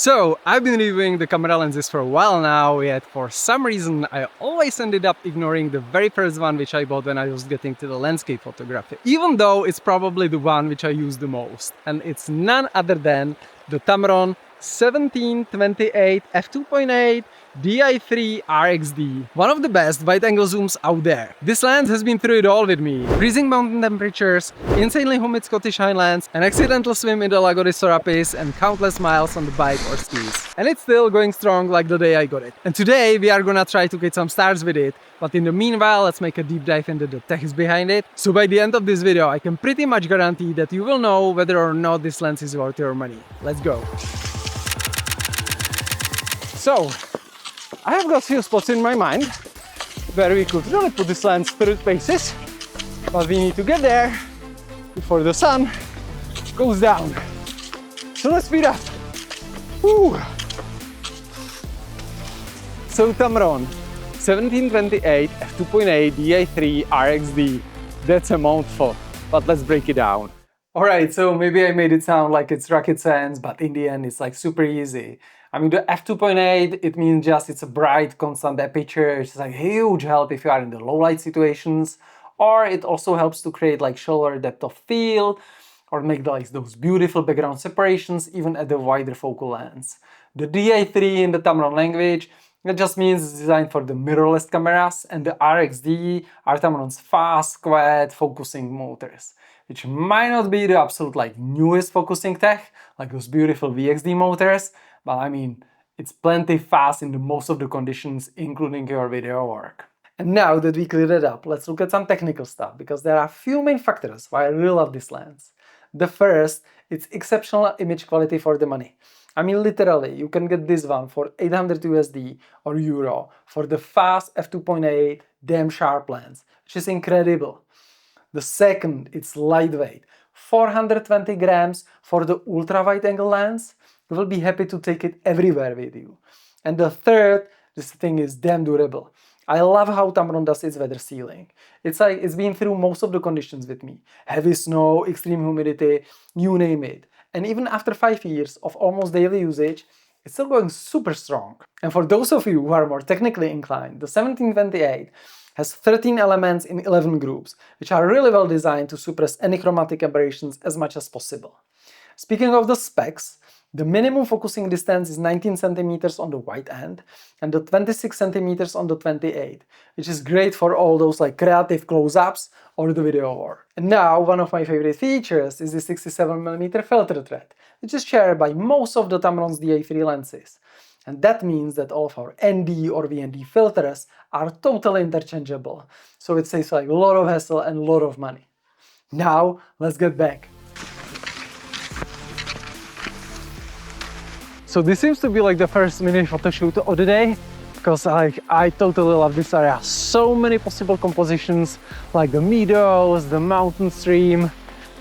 So, I've been reviewing the camera lenses for a while now, yet for some reason I always ended up ignoring the very first one which I bought when I was getting to the landscape photography. Even though it's probably the one which I use the most. And it's none other than the Tamron 17-28 f2.8 Di3 RXD. One of the best wide-angle zooms out there. This lens has been through it all with me. Freezing mountain temperatures, insanely humid Scottish Highlands, an accidental swim in the Lago di Sorapis, and countless miles on the bike or skis. And it's still going strong like the day I got it. And today we are gonna try to get some stars with it, but in the meanwhile let's make a deep dive into the techs behind it. So by the end of this video I can pretty much guarantee that you will know whether or not this lens is worth your money. Let's go. So, I have got a few spots in my mind where we could really put this lens through its paces, but we need to get there before the sun goes down. So let's speed up. Woo. So Tamron 17-28 f2.8 Di3 RXD. That's a mouthful, but let's break it down. Alright, so maybe I made it sound like it's rocket science, but in the end it's like super easy. I mean, the f2.8, it means just it's a bright, constant aperture. It's like huge help if you are in the low light situations, or it also helps to create like shallower depth of field, or make like those beautiful background separations even at the wider focal lengths. The Di3 in the Tamron language, it just means it's designed for the mirrorless cameras, and the RXD are Tamron's fast, quiet focusing motors, which might not be the absolute like newest focusing tech, like those beautiful VXD motors, but I mean, it's plenty fast in most of the conditions, including your video work. And now that we cleared it up, let's look at some technical stuff, because there are a few main factors why I really love this lens. The first, it's exceptional image quality for the money. I mean, literally, you can get this one for 800 USD or Euro for the fast f2.8 damn sharp lens, which is incredible. The second, it's lightweight. 420 grams for the ultra wide angle lens. You will be happy to take it everywhere with you. And the third, this thing is damn durable. I love how Tamron does its weather sealing. It's like it's been through most of the conditions with me. Heavy snow, extreme humidity, you name it. And even after 5 years of almost daily usage, it's still going super strong. And for those of you who are more technically inclined, the 17-28 has 13 elements in 11 groups, which are really well designed to suppress any chromatic aberrations as much as possible. Speaking of the specs, the minimum focusing distance is 19 centimeters on the wide end and the 26 centimeters on the 28, which is great for all those like creative close-ups or the video war. And now one of my favorite features is the 67mm filter thread, which is shared by most of the Tamron's Di3 lenses. And that means that all of our ND or VND filters are totally interchangeable. So it saves like a lot of hassle and a lot of money. Now let's get back. So this seems to be like the first mini photo shoot of the day, because I totally love this area. So many possible compositions, like the meadows, the mountain stream.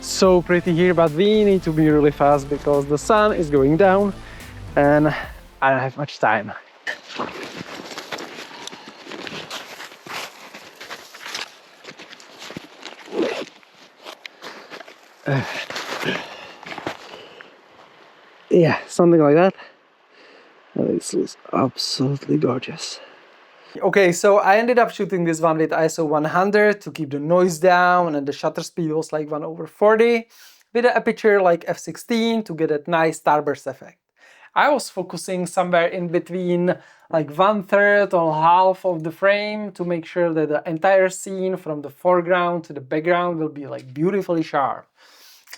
So pretty here, but we need to be really fast because the sun is going down and I don't have much time. Yeah, something like that. And this looks absolutely gorgeous. Okay, so I ended up shooting this one with ISO 100 to keep the noise down, and the shutter speed was like 1/40, with an aperture like f16 to get that nice starburst effect. I was focusing somewhere in between like 1/3 or half of the frame to make sure that the entire scene from the foreground to the background will be like beautifully sharp.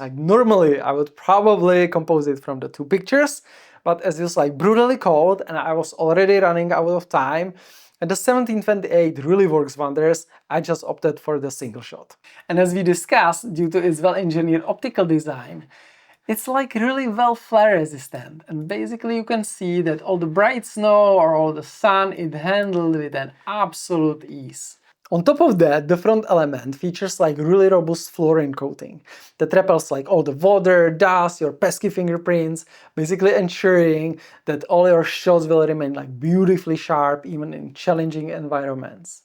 Like normally I would probably compose it from the two pictures, but as it was like brutally cold and I was already running out of time, and the 17-28 really works wonders, I just opted for the single shot. And as we discussed, due to its well-engineered optical design, it's like really well flare resistant, and basically you can see that all the bright snow or all the sun it handled with an absolute ease. On top of that, the front element features like really robust fluorine coating that repels like all the water, dust, your pesky fingerprints, basically ensuring that all your shots will remain like beautifully sharp even in challenging environments.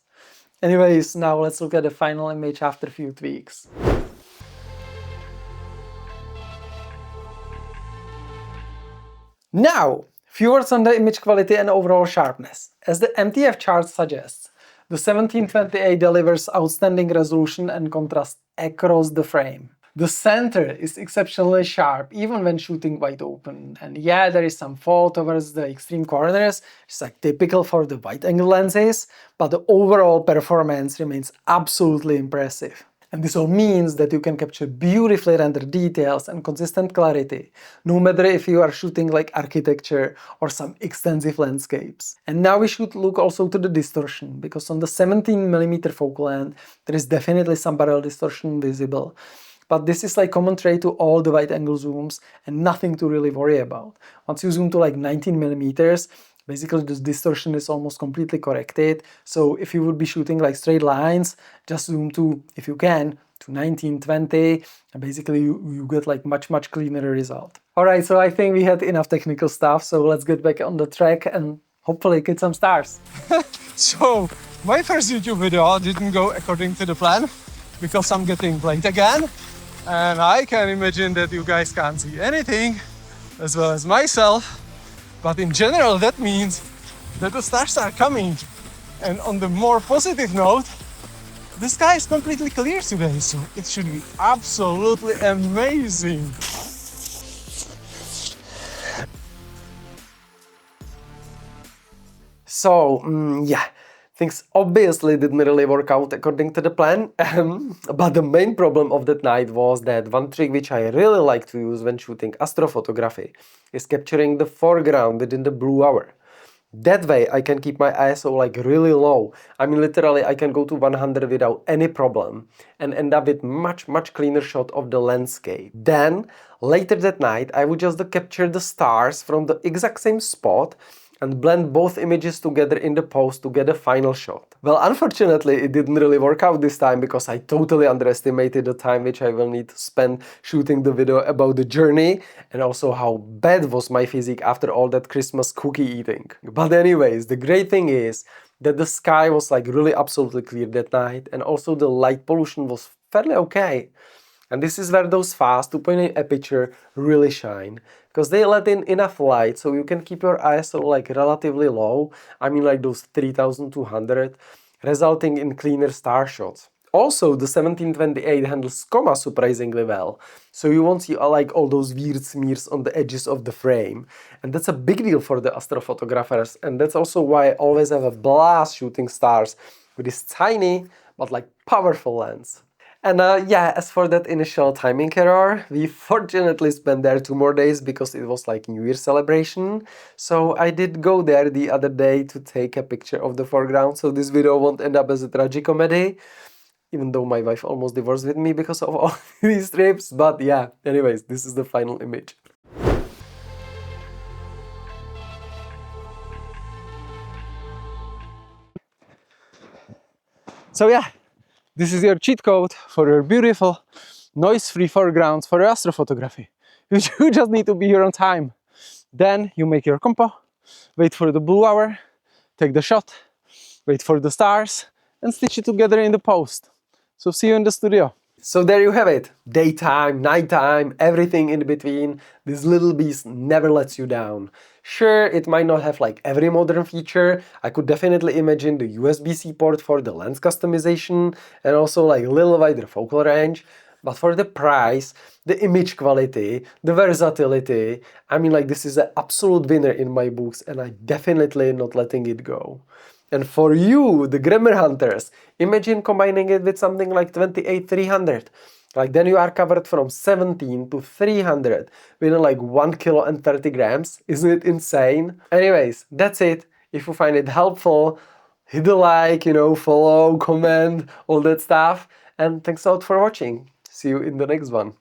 Anyways, now let's look at the final image after a few tweaks. Now, few words on the image quality and overall sharpness. As the MTF chart suggests, the 1728 delivers outstanding resolution and contrast across the frame. The center is exceptionally sharp even when shooting wide open, and yeah, there is some fall towards the extreme corners, it's like typical for the wide-angle lenses, but the overall performance remains absolutely impressive. And this all means that you can capture beautifully rendered details and consistent clarity, no matter if you are shooting like architecture or some extensive landscapes. And now we should look also to the distortion, because on the 17mm focal length there is definitely some barrel distortion visible. But this is like common trait to all the wide-angle zooms and nothing to really worry about. Once you zoom to like 19mm, basically this distortion is almost completely corrected. So if you would be shooting like straight lines, just zoom to, if you can, to 1920, and basically you get like much cleaner result. Alright, so I think we had enough technical stuff, so let's get back on the track and hopefully get some stars. So, my first YouTube video didn't go according to the plan, because I'm getting late again. And I can imagine that you guys can't see anything, as well as myself. But in general, that means that the stars are coming. And on the more positive note, the sky is completely clear today, so it should be absolutely amazing. So, yeah. Things obviously didn't really work out according to the plan, but the main problem of that night was that one trick which I really like to use when shooting astrophotography is capturing the foreground within the blue hour. That way I can keep my ISO like really low. I mean literally I can go to 100 without any problem and end up with much cleaner shot of the landscape. Then later that night I would just capture the stars from the exact same spot and blend both images together in the post to get a final shot. Well, unfortunately, it didn't really work out this time because I totally underestimated the time which I will need to spend shooting the video about the journey and also how bad was my physique after all that Christmas cookie eating. But anyways, the great thing is that the sky was like really absolutely clear that night and also the light pollution was fairly okay. And this is where those fast 2.8 aperture really shine, because they let in enough light so you can keep your ISO like relatively low, I mean like those 3200, resulting in cleaner star shots. Also, the 1728 handles coma surprisingly well, so you won't see like all those weird smears on the edges of the frame. And that's a big deal for the astrophotographers, and that's also why I always have a blast shooting stars with this tiny but like powerful lens. And yeah, as for that initial timing error, we fortunately spent there 2 more days because it was like New Year celebration. So I did go there the other day to take a picture of the foreground, so this video won't end up as a tragicomedy, even though my wife almost divorced with me because of all these trips. But yeah, anyways, this is the final image. So yeah, this is your cheat code for your beautiful, noise-free foregrounds for your astrophotography. You just need to be here on time. Then you make your compo, wait for the blue hour, take the shot, wait for the stars, and stitch it together in the post. So see you in the studio. So there you have it. Daytime, nighttime, everything in between. This little beast never lets you down. Sure, it might not have like every modern feature. I could definitely imagine the USB-C port for the lens customization and also like a little wider focal range. But for the price, the image quality, the versatility, I mean like this is an absolute winner in my books and I'm definitely not letting it go. And for you, the grammar hunters, imagine combining it with something like 28-300. Like then you are covered from 17 to 300 within like 1 kilo and 30 grams. Isn't it insane? Anyways, that's it. If you find it helpful, hit the like, follow, comment, all that stuff. And thanks a lot for watching. See you in the next one.